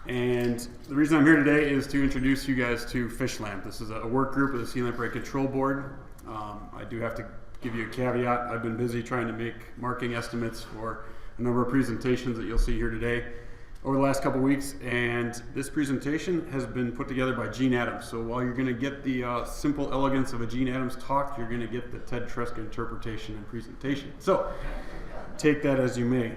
And the reason I'm here today is to introduce you guys to FishLamp. This is a work group of the Sea Lamprey Control Board. I do have to give you a caveat. I've been busy trying to make marking estimates for a number of presentations that you'll see here today over the last couple weeks, and this presentation has been put together by Gene Adams. So while you're going to get the simple elegance of a Gene Adams talk, you're going to get the Ted Treska interpretation and presentation. So take that as you may.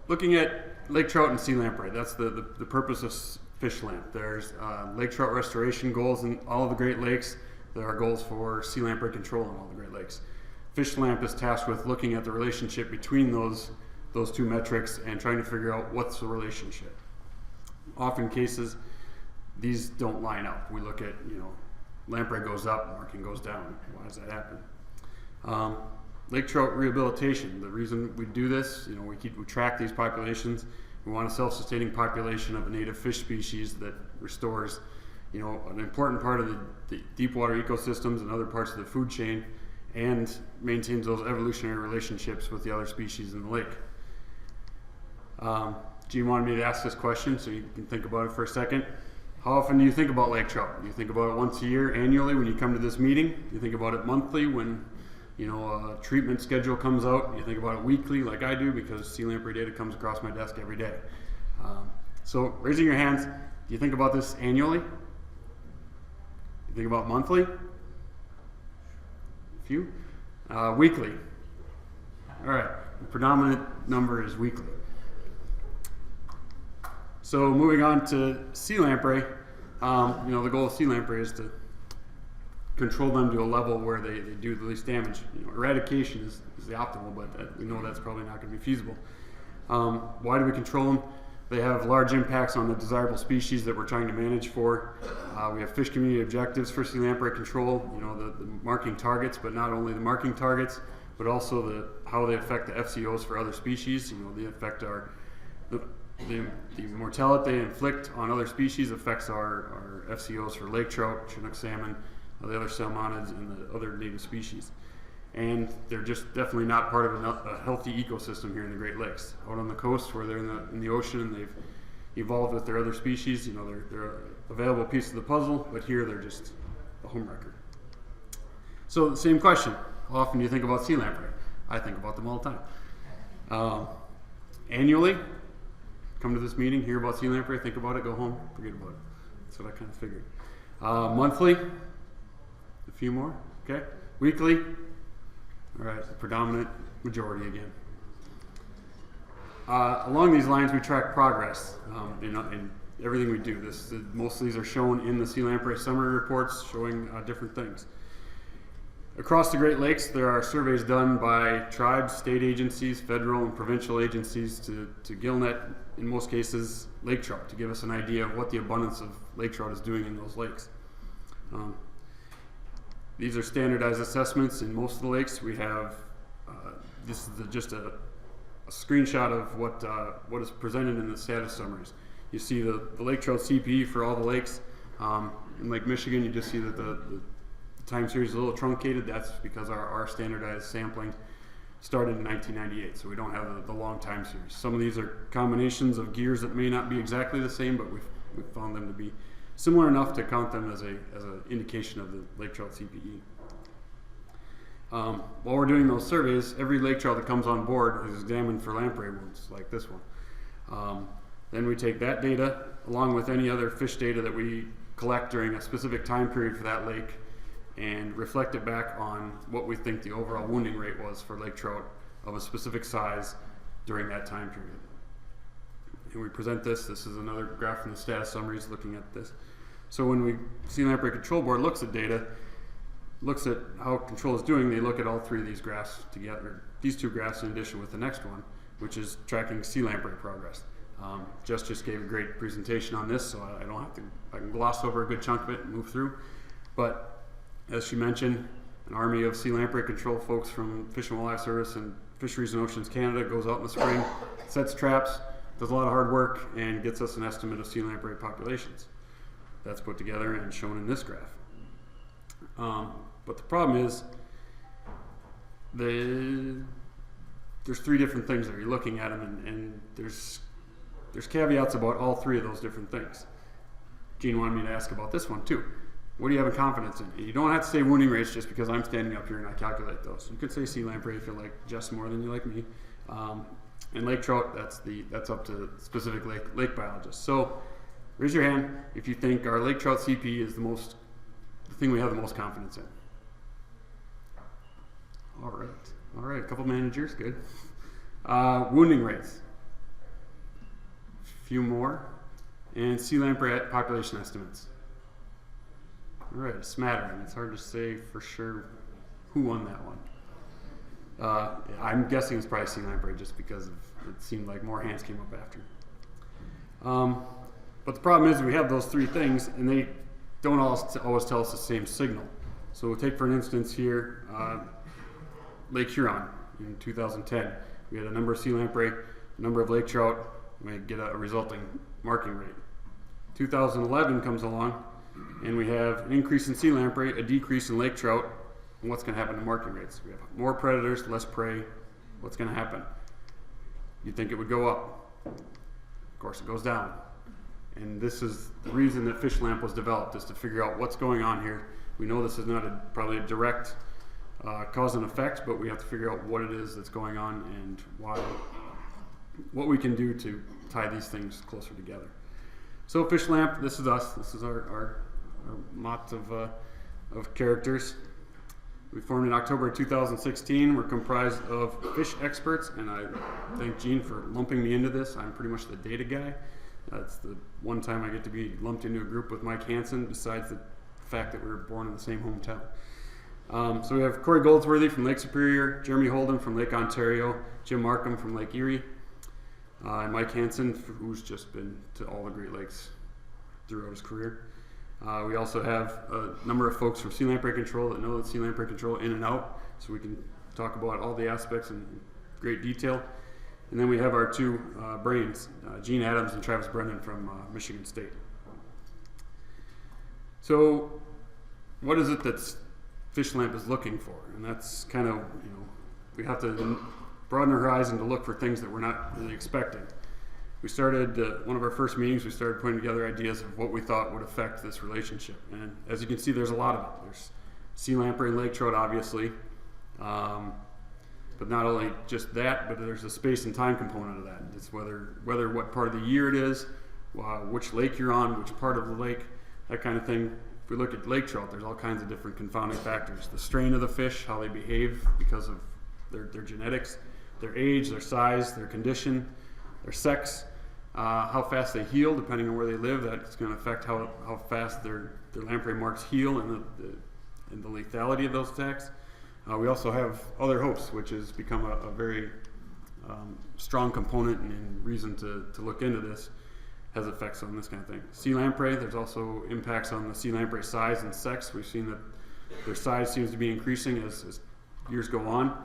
Looking at lake trout and sea lamprey, that's the purpose of FishLamp. There's lake trout restoration goals in all of the Great Lakes. There are goals for sea lamprey control in all the Great Lakes. FishLamp is tasked with looking at the relationship between those two metrics and trying to figure out what's the relationship. Often cases, these don't line up. We look at, lamprey goes up, marking goes down. Why does that happen? Lake trout rehabilitation. The reason we do this, we track these populations. We want a self-sustaining population of a native fish species that restores, an important part of the deep water ecosystems and other parts of the food chain, and maintains those evolutionary relationships with the other species in the lake. Gene wanted me to ask this question, so you can think about it for a second. How often do you think about lake trout? Do you think about it once a year, annually, when you come to this meeting? Do you think about it monthly when a treatment schedule comes out? You think about it weekly like I do, because sea lamprey data comes across my desk every day. So raising your hands, do you think about this annually? You think about monthly? A few? Weekly. All right, the predominant number is weekly. So moving on to sea lamprey, the goal of sea lamprey is to control them to a level where they do the least damage. Eradication is the optimal, but we know that's probably not going to be feasible. Why do we control them? They have large impacts on the desirable species that we're trying to manage for. We have fish community objectives for sea lamprey control, the marking targets, but not only the marking targets, but also how they affect the FCOs for other species. They affect the mortality they inflict on other species affects our FCOs for lake trout, Chinook salmon, the other salmonids, and the other native species. And they're just definitely not part of a healthy ecosystem here in the Great Lakes. Out on the coast, where they're in the ocean and they've evolved with their other species, they're an available piece of the puzzle, but here they're just a home wrecker. So the same question, how often do you think about sea lamprey? I think about them all the time. Annually, come to this meeting, hear about sea lamprey, think about it, go home, forget about it. That's what I kind of figured. Monthly, a few more, okay? Weekly, all right, the predominant majority again. Along these lines, we track progress in everything we do. Most of these are shown in the sea lamprey summary reports showing different things. Across the Great Lakes, there are surveys done by tribes, state agencies, federal and provincial agencies to gillnet, in most cases, lake trout, to give us an idea of what the abundance of lake trout is doing in those lakes. These are standardized assessments in most of the lakes. We have, this is just a screenshot of what is presented in the status summaries. You see the lake trout CPE for all the lakes. In Lake Michigan, you just see that the time series is a little truncated. That's because our standardized sampling started in 1998, so we don't have the long time series. Some of these are combinations of gears that may not be exactly the same, but we've found them to be similar enough to count them as an indication of the lake trout CPE. While we're doing those surveys, every lake trout that comes on board is examined for lamprey wounds, like this one. Then we take that data, along with any other fish data that we collect during a specific time period for that lake, and reflect it back on what we think the overall wounding rate was for lake trout of a specific size during that time period. And we present this. This is another graph from the status summaries looking at this. So when Sea Lamprey Control Board looks at data, looks at how control is doing, they look at all three of these graphs together, these two graphs in addition with the next one, which is tracking sea lamprey progress. Jess just gave a great presentation on this, so I can gloss over a good chunk of it and move through. But as she mentioned, an army of sea lamprey control folks from Fish and Wildlife Service and Fisheries and Oceans Canada goes out in the spring, sets traps, does a lot of hard work, and gets us an estimate of sea lamprey populations. That's put together and shown in this graph. But the problem is, there's three different things that you're looking at them, and there's there's caveats about all three of those different things. Gene wanted me to ask about this one too. What do you have a confidence in? You don't have to say wounding rates just because I'm standing up here and I calculate those. You could say sea lamprey if you like just more than you like me. And lake trout, that's up to specific lake biologists. So raise your hand if you think our lake trout CP is the thing we have the most confidence in. All right, a couple managers, good. Wounding rates, a few more, and sea lamprey population estimates. All right, a smattering. It's hard to say for sure who won that one. I'm guessing it's probably sea lamprey just because it seemed like more hands came up after. But the problem is we have those three things and they don't always tell us the same signal. So we'll take for an instance here, Lake Huron in 2010. We had a number of sea lamprey, a number of lake trout, and we get a resulting marking rate. 2011 comes along and we have an increase in sea lamprey, a decrease in lake trout, and what's going to happen to marking rates? We have more predators, less prey. What's going to happen? You'd think it would go up. Of course, it goes down. And this is the reason that FishLamp was developed, is to figure out what's going on here. We know this is not probably a direct cause and effect, but we have to figure out what it is that's going on and what we can do to tie these things closer together. So FishLamp, this is us. This is our mott of characters. We formed in October 2016. We're comprised of fish experts, and I thank Gene for lumping me into this. I'm pretty much the data guy. That's the one time I get to be lumped into a group with Mike Hansen, besides the fact that we were born in the same hometown. So we have Corey Goldsworthy from Lake Superior, Jeremy Holden from Lake Ontario, Jim Markham from Lake Erie, and Mike Hansen, who's just been to all the Great Lakes throughout his career. We also have a number of folks from Sea Lamprey Control that know the Sea Lamprey Control in and out, so we can talk about all the aspects in great detail. And then we have our two brains, Gene Adams and Travis Brennan from Michigan State. So what is it that FishLamp is looking for? And that's kind of, we have to broaden our horizon to look for things that we're not really expecting. We started, one of our first meetings, we started putting together ideas of what we thought would affect this relationship. And as you can see, there's a lot of it. There's sea lamprey and lake trout, obviously. But not only just that, but there's a space and time component of that. It's whether what part of the year it is, which lake you're on, which part of the lake, that kind of thing. If we look at lake trout, there's all kinds of different confounding factors. The strain of the fish, how they behave because of their genetics, their age, their size, their condition, their sex, how fast they heal, depending on where they live. That's going to affect how fast their lamprey marks heal and the lethality of those attacks. We also have other hosts, which has become a very strong component and reason to look into this, has effects on this kind of thing. Sea lamprey, there's also impacts on the sea lamprey size and sex. We've seen that their size seems to be increasing as years go on.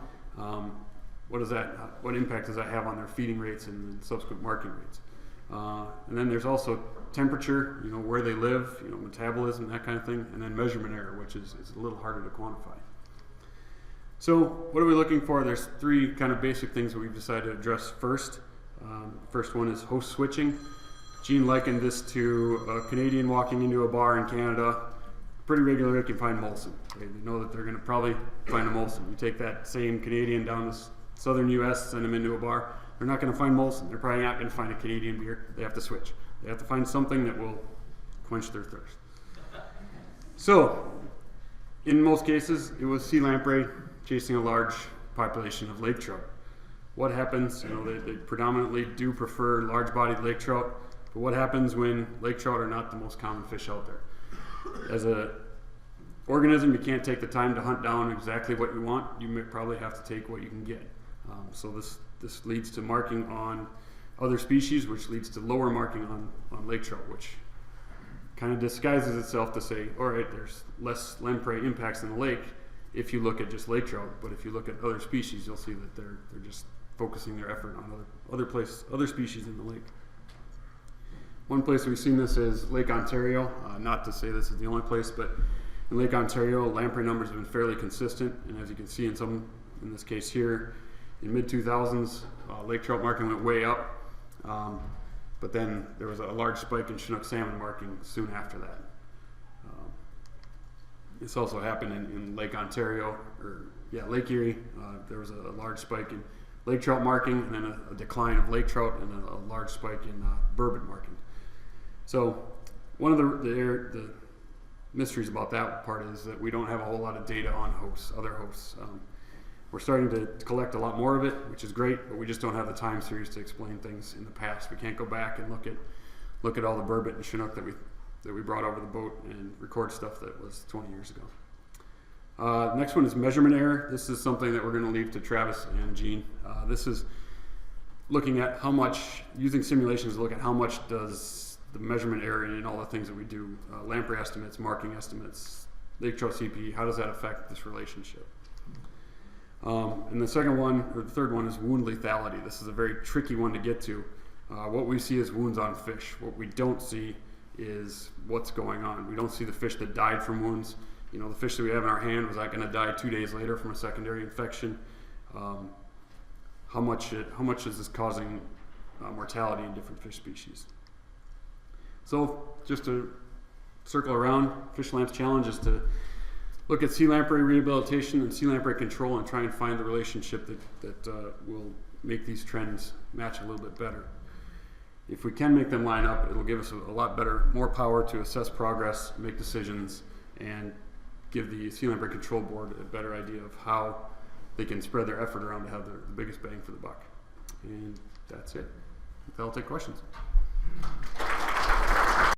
What impact does that have on their feeding rates and subsequent marking rates? And then there's also temperature, where they live, metabolism, that kind of thing, and then measurement error, which is a little harder to quantify. So what are we looking for? There's three kind of basic things that we've decided to address first. First one is host switching. Gene likened this to a Canadian walking into a bar in Canada. Pretty regularly can find Molson. They know that they're going to probably find a Molson. You take that same Canadian down to southern U.S., send them into a bar, they're not going to find Molson. They're probably not going to find a Canadian beer. They have to switch. They have to find something that will quench their thirst. So, in most cases, it was sea lamprey chasing a large population of lake trout. What happens? They predominantly do prefer large-bodied lake trout, but what happens when lake trout are not the most common fish out there? As an organism, you can't take the time to hunt down exactly what you want. You may probably have to take what you can get. So this leads to marking on other species, which leads to lower marking on lake trout, which kind of disguises itself to say, all right, there's less lamprey impacts in the lake if you look at just lake trout, but if you look at other species, you'll see that they're just focusing their effort on other species in the lake. One place we've seen this is Lake Ontario. Not to say this is the only place, but in Lake Ontario, lamprey numbers have been fairly consistent, and as you can see in this case here, in mid-2000s, lake trout marking went way up. but then there was a large spike in Chinook salmon marking soon after that. This also happened in Lake Ontario, Lake Erie. There was a large spike in lake trout marking, and then a decline of lake trout, and a large spike in burbot marking. So one of the mysteries about that part is that we don't have a whole lot of data on other hosts. We're starting to collect a lot more of it, which is great, but we just don't have the time series to explain things in the past. We can't go back and look at all the burbot and Chinook that we brought over the boat and record stuff that was 20 years ago. Next one is measurement error. This is something that we're going to leave to Travis and Gene. This is looking at how much, using simulations to look at how much does the measurement error in all the things that we do, lamprey estimates, marking estimates, lake trout CP, how does that affect this relationship? And the third one is wound lethality. This is a very tricky one to get to. What we see is wounds on fish. What we don't see is what's going on. We don't see the fish that died from wounds. You know, the fish that we have in our hand, was that going to die 2 days later from a secondary infection? How much is this causing mortality in different fish species? So just to circle around, FishLamp's challenge is to look at sea lamprey rehabilitation and sea lamprey control and try and find the relationship that will make these trends match a little bit better. If we can make them line up, it'll give us a lot better, more power to assess progress, make decisions, and give the Sea Lamprey Control Board a better idea of how they can spread their effort around to have the biggest bang for the buck. And that's it. I'll take questions.